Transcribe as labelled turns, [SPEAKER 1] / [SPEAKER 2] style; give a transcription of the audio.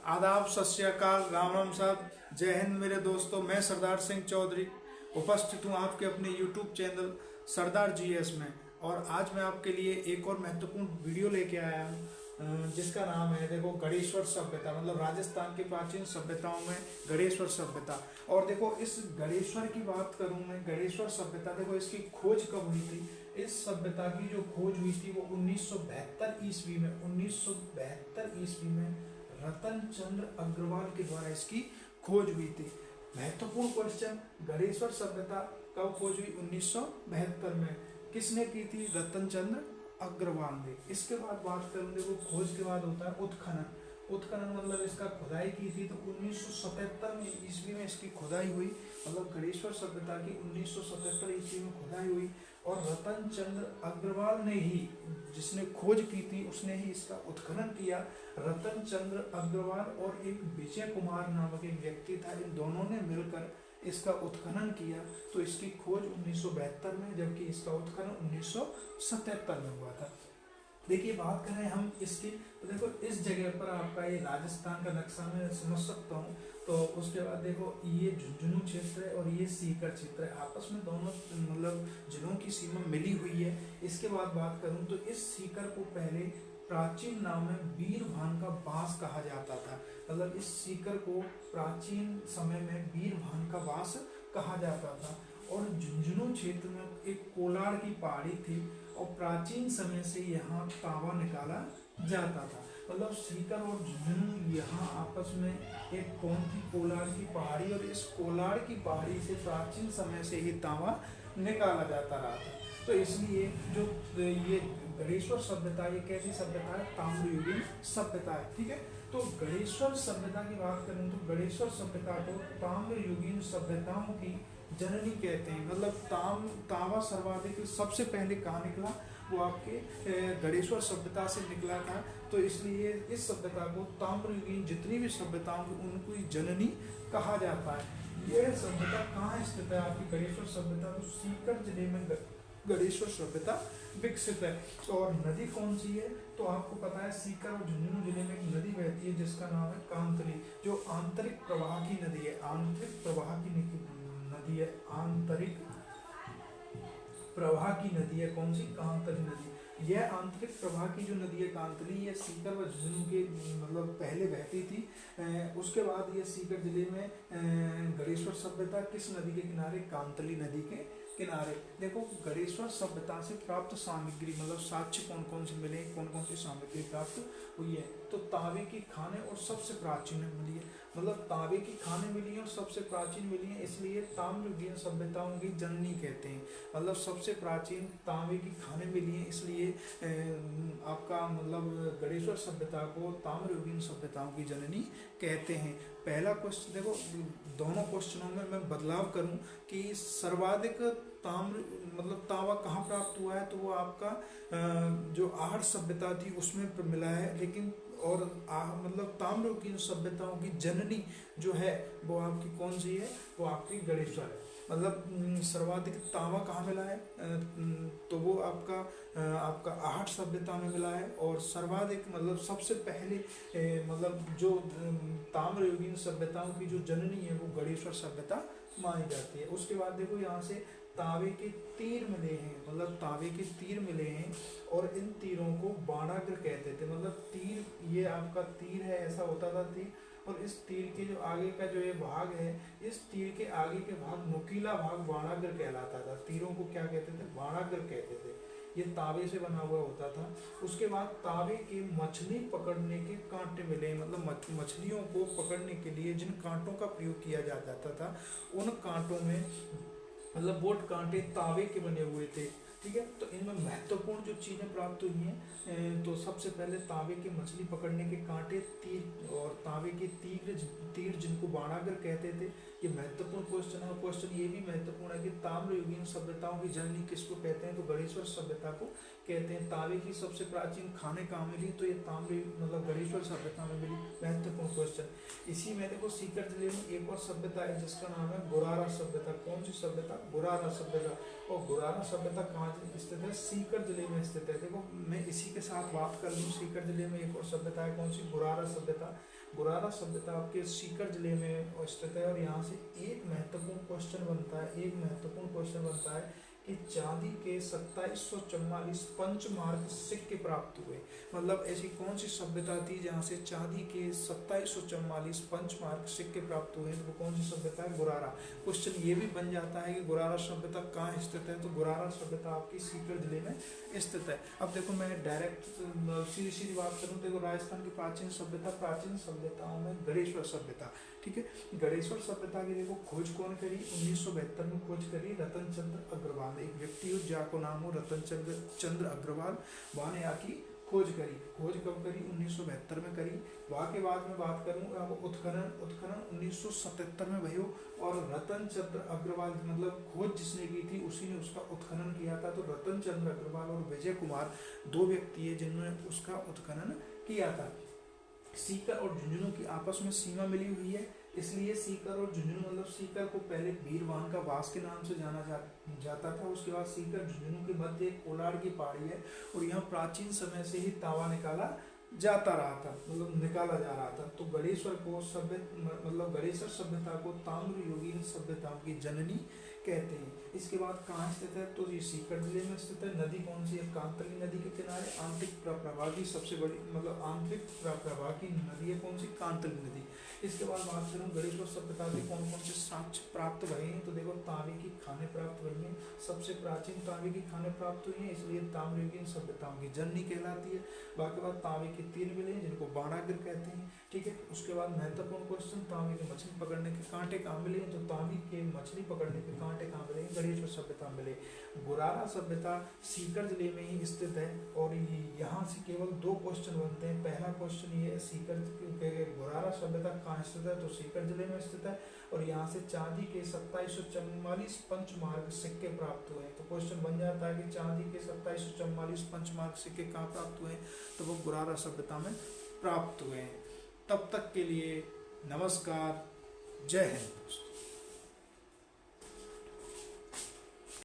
[SPEAKER 1] आदाब, सत श्री अकाल, राम राम साहब, जय हिंद मेरे दोस्तों। मैं सरदार सिंह चौधरी उपस्थित हूँ आपके अपने YouTube चैनल सरदार GS में। और आज मैं आपके लिए एक और महत्वपूर्ण वीडियो लेके आया हूँ जिसका नाम है देखो गणेश्वर सभ्यता, मतलब राजस्थान की प्राचीन सभ्यताओं में गणेश्वर सभ्यता। और देखो इस गणेश्वर की बात करूँ मैं, गणेश्वर सभ्यता देखो इसकी खोज कब हुई थी। इस सभ्यता की जो खोज हुई थी वो 1972 ईस्वी में, 1972 ईस्वी में रतन चंद्र अग्रवाल के द्वारा इसकी खोज हुई थी। महत्वपूर्ण क्वेश्चन, गणेश्वर सभ्यता कब खोज हुई? 1972 में। किसने की थी? रतन चंद्र अग्रवाल ने। इसके बाद बात करूं, देखो खोज के बाद होता है उत्खनन। उत्खनन मतलब इसका खुदाई की थी तो 1977 में ईस्वी में इसकी खुदाई हुई, मतलब गणेश्वर सभ्यता की 1977 ईस्वी में खुदाई हुई। और रतन चंद्र अग्रवाल ने ही, जिसने खोज की थी उसने ही इसका उत्खनन किया। रतन चंद्र अग्रवाल और एक विजय कुमार नामक एक व्यक्ति था, इन दोनों ने मिलकर इसका उत्खनन किया। तो इसकी खोज 1972 में, जबकि इसका उत्खनन 1977 में हुआ था। देखिए बात करें हम इसकी, तो देखो इस जगह पर आपका ये राजस्थान का नक्शा मैं समझ सकता हूँ। तो उसके बाद देखो ये झुंझुनू क्षेत्र है और ये सीकर क्षेत्र है, आपस में दोनों मतलब जिलों की सीमा मिली हुई है। इसके बाद बात करूँ तो इस सीकर को पहले प्राचीन नाम में वीरभान का बास कहा जाता था, मतलब इस सीकर को प्राचीन समय में वीरभान का बास कहा जाता था। और झुंझुनू क्षेत्र में एक कोलार की पहाड़ी थी और प्राचीन समय से यहाँ तांबा निकाला जाता था। मतलब सीकर और झुंझुनू यहाँ आपस में एक कौन थी? कोलार की पहाड़ी, और इस कोलार की पहाड़ी से प्राचीन समय से ही तांबा निकाला जाता रहा था। तो इसलिए जो ये गणेश्वर सभ्यता, ये कैसी सभ्यता है? ताम्रयुगीन सभ्यता है, ठीक है। तो गणेश्वर सभ्यता की बात करें तो गणेश्वर सभ्यता को ताम्रयुगीन सभ्यताओं की जननी कहते हैं। मतलब तांबा सर्वाधिक सबसे पहले कहाँ निकला? वो आपके गणेश्वर सभ्यता से निकला था। तो इसलिए इस सभ्यता को ताम्रयुगीन जितनी भी सभ्यताओं की उनको जननी कहा जाता है। यह सभ्यता कहाँ स्थित है आपकी गणेश्वर सभ्यता? तो सीकर जिले में गणेश्वर सभ्यता विकसित है। और नदी कौन सी है? तो आपको पता है सीकर और झुंझुनू जिले में एक नदी बहती है जिसका नाम है कांतली, जो आंतरिक प्रवाह की नदी है। आंतरिक प्रवाह की नदी है, आंतरिक प्रवाह की नदी है। कौन सी? कांतली नदी। यह आंतरिक प्रवाह की जो नदी है कांतली, ये सीकर व झुंझुनू के मतलब पहले बहती थी। उसके बाद ये सीकर जिले में गणेश्वर सभ्यता किस नदी के किनारे? कांतली नदी के किनारे। देखो गणेश्वर सभ्यता से प्राप्त सामग्री, मतलब साक्ष्य कौन कौन से मिले, कौन कौन सी सामग्री प्राप्त हुई है? तो तांबे की खाने और सबसे प्राचीन मिली है, मतलब तांबे की खाने मिली है और सबसे प्राचीन मिली है, इसलिए ताम्रयुगीन सभ्यताओं की जननी कहते हैं। मतलब सबसे प्राचीन तांबे की खाने मिली है, इसलिए आपका मतलब गणेश्वर सभ्यता को ताम्रयुगीन सभ्यताओं की जननी कहते हैं। पहला क्वेश्चन देखो, दोनों क्वेश्चनों में मैं बदलाव करूं कि सर्वाधिक ताम्र मतलब तांबा कहाँ प्राप्त हुआ है? तो वो आपका जो आहट सभ्यता थी उसमें मिला है। लेकिन और मतलब ताम्रयुगीन सभ्यताओं की जननी जो है वो आपकी कौन सी है? वो आपकी गणेश्वर है। मतलब सर्वाधिक तांबा कहाँ मिला है? तो वो आपका आहट सभ्यता में मिला है। और सर्वाधिक मतलब सबसे पहले मतलब जो ताम्रयुगीन सभ्यताओं की जो जननी है वो गणेश्वर सभ्यता मानी जाती है। उसके बाद देखो यहाँ से तांबे के तीर मिले हैं, मतलब तांबे के तीर मिले हैं और इन तीरों को बाणाग्र कहते थे। मतलब तीर, ये आपका तीर है, ऐसा होता था तीर, और इस तीर के जो आगे का जो ये भाग है, इस तीर के आगे के भाग नुकीला भाग बाणाग्र कहलाता था। तीरों को क्या कहते थे? बाणाग्र कहते थे। ये तांबे से बना हुआ होता था। उसके बाद तांबे के मछली पकड़ने के कांटे मिले, मतलब मछलियों को पकड़ने के लिए जिन कांटों का प्रयोग किया जाता था उन कांटों में मतलब बोट कांटे तांबे के बने हुए थे, ठीक है। तो इनमें महत्वपूर्ण जो चीजें प्राप्त हुई हैं, तो सबसे पहले तांबे के मछली पकड़ने के कांटे, तीर और तांबे के तीर जिनको बाणाग्र कहते थे। ये महत्वपूर्ण क्वेश्चन है। और क्वेश्चन ये भी महत्वपूर्ण है कि ताम्रयुगीन सभ्यताओं की जननी किसको कहते हैं? तो गणेश्वर सभ्यता को कहते हैं। तांबे की सबसे प्राचीन खाने कहाँ मिली? तो ये ताम्र मतलब गणेश्वर सभ्यता में मिली। महत्वपूर्ण क्वेश्चन। इसी में देखो सीकर जिले में एक और सभ्यता है जिसका नाम है गुरारा सभ्यता। कौन सी सभ्यता? गुरारा सभ्यता। और गुरारा सभ्यता कहाँ स्थित है? सीकर जिले में स्थित है। देखो मैं इसी के साथ बात कर लूँ, सीकर जिले में एक और सभ्यता है, कौन सी? गुरारा सभ्यता। गुरारा सभ्यता आपके सीकर जिले में स्थित है। और यहाँ से एक महत्वपूर्ण क्वेश्चन बनता है कि चांदी के 2744 पंचमार्क सिक्के प्राप्त हुए। मतलब ऐसी कौन सी सभ्यता थी जहाँ से चांदी के 2744 पंचमार्क सिक्के प्राप्त हुए? तो वो कौन सी सभ्यता है? गुरारा। क्वेश्चन ये भी बन जाता है कि गुरारा सभ्यता कहाँ स्थित है? तो गुरारा सभ्यता आपकी सीकर जिले में स्थित है। अब देखो मैं डायरेक्ट सीधी सीधी बात करूँ, देखो राजस्थान की प्राचीन सभ्यताओं में गणेश्वर सभ्यता, ठीक है। गणेश्वर सभ्यता की देखो खोज कौन करी? 1972 में खोज करी रतन चंद्र अग्रवाल। एक व्यक्ति हो जाको नाम हो रतन चंद्र अग्रवाल, वहाँ ने आकी खोज करी। खोज कब करी? 1972 में करी। वहाँ के बाद में बात करूँ अब उत्खनन 1977 में भयो। और रतन चंद्र अग्रवाल मतलब खोज जिसने की थी उसी ने उसका उत्खनन किया था। तो रतन चंद्र अग्रवाल और विजय कुमार दो व्यक्ति है जिन्होंने उसका उत्खनन किया था। सीकर और झुंझुनू की आपस में सीमा मिली हुई है, इसलिए सीकर और झुंझुनू मतलब सीकर को पहले वीरवान का वास के नाम से जाना जाता था। उसके बाद सीकर झुंझुनू के मध्य एक कोलाड़ की पहाड़ी है और यहाँ प्राचीन समय से ही तावा निकाला जाता रहा था, मतलब निकाला जा रहा था। तो गणेश्वर को गणेश्वर सभ्यता को ताम्र युगीन सभ्यताओं की जननी कहते हैं। इसके बाद कहाँ स्थित है? तो ये सीकर जिले में स्थित है। नदी कौन सी है? कांतली नदी के किनारे। आंतरिक प्रवाह की सबसे बड़ी आंतरिक प्रवाह की नदी है कौन सी? कांतली नदी। इसके बाद बात करूँ गणेश्वर सभ्यता के कौन कौन से साक्ष्य प्राप्त भए हैं? तो देखो तांबे की खाने प्राप्त हुई हैं, सबसे प्राचीन तांबे की खाने प्राप्त हुई हैं, इसलिए ताम्रयुगीन सभ्यताओं की जननी कहलाती है। बाकी बाद तांबे के 3 मिले हैं जिनको बाणागिर कहते हैं, ठीक है। उसके बाद महत्वपूर्ण क्वेश्चन, तांबे के मछली पकड़ने के कांटे कहाँ मिले? तो तांबे के मछली पकड़ने के कांटे कहाँ मिले? गणेश्वर सभ्यता मिले। गुरारा सभ्यता सीकर जिले में ही स्थित है और यहाँ से केवल 2 क्वेश्चन बनते हैं। पहला क्वेश्चन ये सीकर गुरारा सभ्यता कहाँ स्थित है? तो सीकर जिले में स्थित है और यहाँ से चांदी के 2744 पंचमार्क सिक्के प्राप्त हुए। तो क्वेश्चन बन जाता है कि चांदी के 2744 पंचमार्क सिक्के कहाँ प्राप्त हुए? तो वो गुरारा सभ्यता में प्राप्त हुए हैं। तब तक के लिए नमस्कार, जय हिंद।